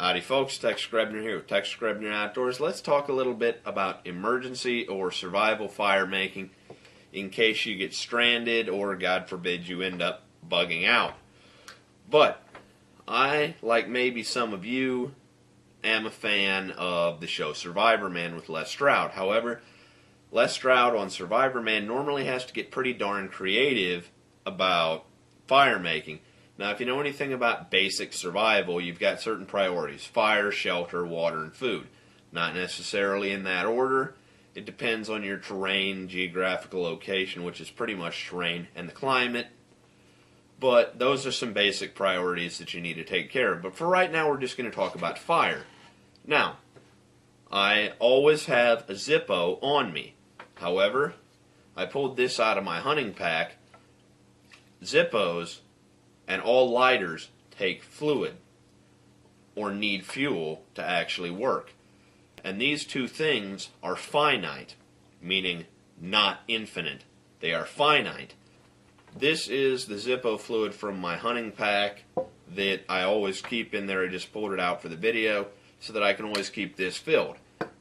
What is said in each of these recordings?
Howdy folks, Grebner here with Grebner Outdoors. Let's talk a little bit about emergency or survival fire making in case you get stranded or, God forbid, you end up bugging out. But I, like maybe some of you, am a fan of the show Survivor Man with Les Stroud. However, Les Stroud on Survivor Man normally has to get pretty darn creative about fire making. Now, if you know anything about basic survival, you've got certain priorities: fire, shelter, water, and food. Not necessarily in that order. It depends on your terrain, geographical location, which is pretty much terrain, and the climate. But those are some basic priorities that you need to take care of. But for right now, we're just going to talk about fire. Now, I always have a Zippo on me. However, I pulled this out of my hunting pack. Zippos and all lighters take fluid or need fuel to actually work. And these two things are finite, meaning not infinite. They are finite. This is the Zippo fluid from my hunting pack that I always keep in there. I just pulled it out for the video so that I can always keep this filled.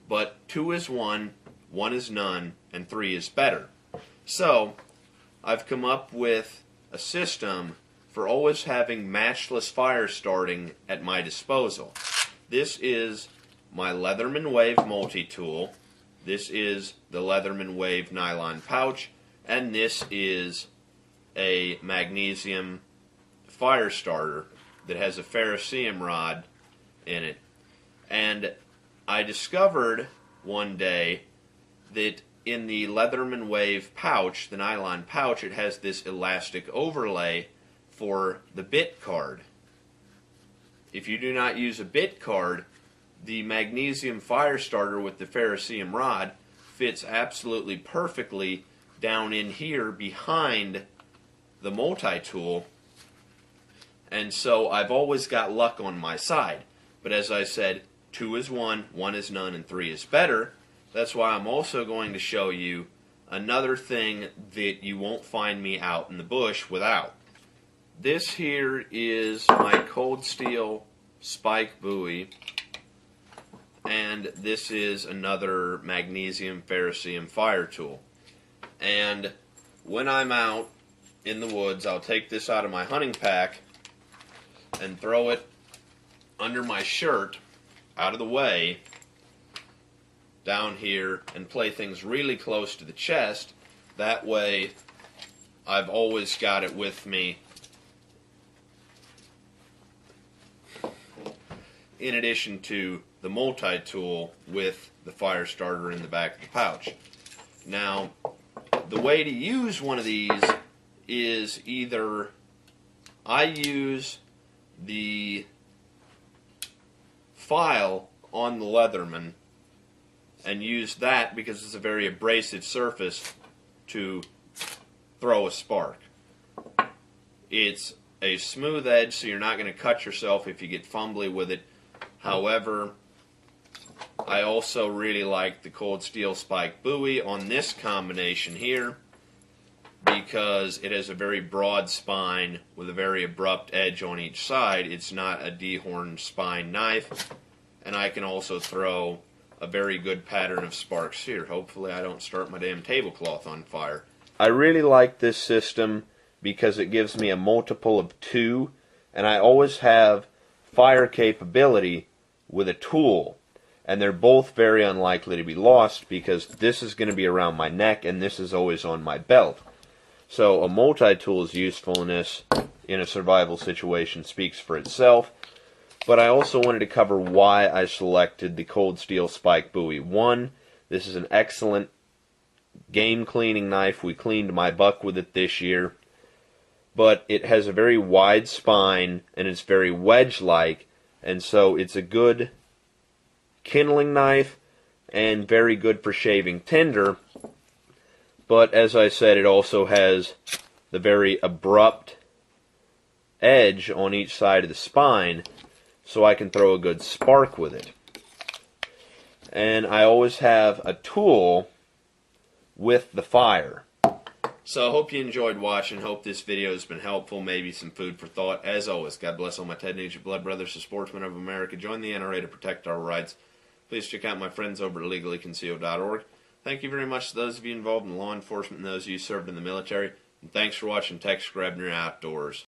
But 2 is 1, 1 is none, and 3 is better. So I've come up with a system for always having matchless fire starting at my disposal. This is my Leatherman Wave Multitool. This is the Leatherman Wave nylon pouch, and this is a magnesium fire starter that has a ferrocerium rod in it. And I discovered one day that in the Leatherman Wave pouch, the nylon pouch, it has this elastic overlay for the bit card. If you do not use a bit card, the magnesium fire starter with the ferrocerium rod fits absolutely perfectly down in here behind the Multitool, and so I've always got luck on my side. But as I said, 2 is 1, 1 is none, and 3 is better. That's why I'm also going to show you another thing that you won't find me out in the bush without. This here is my cold steel spike buoy, and this is another magnesium ferrocerium fire tool. And when I'm out in the woods, I'll take this out of my hunting pack and throw it under my shirt, out of the way, down here, and play things really close to the chest. That way I've always got it with me, in addition to the Multitool with the fire starter in the back of the pouch. Now, the way to use one of these is either I use the file on the Leatherman and use that because it's a very abrasive surface to throw a spark. It's a smooth edge, so you're not going to cut yourself if you get fumbly with it. However, I also really like the cold steel spike buoy on this combination here because it has a very broad spine with a very abrupt edge on each side. It's not a dehorned spine knife, and I can also throw a very good pattern of sparks here. Hopefully I don't start my damn tablecloth on fire. I really like this system because it gives me a multiple of 2, and I always have fire capability with a tool, and they're both very unlikely to be lost because this is going to be around my neck and this is always on my belt. So a multi-tool's usefulness in a survival situation speaks for itself. But I also wanted to cover why I selected the cold steel spike buoy. One, this is an excellent game cleaning knife. We cleaned my buck with it this year. But it has a very wide spine and it's very wedge-like, and so it's a good kindling knife and very good for shaving tinder. But as I said, it also has the very abrupt edge on each side of the spine, so I can throw a good spark with it. And I always have a tool with the fire. So I hope you enjoyed watching. Hope this video has been helpful, maybe some food for thought. As always, God bless all my Ted Nugent blood brothers, the sportsmen of America. Join the NRA to protect our rights. Please check out my friends over at legallyconcealed.org. Thank you very much to those of you involved in law enforcement and those of you served in the military. And thanks for watching Tex Grebner Outdoors.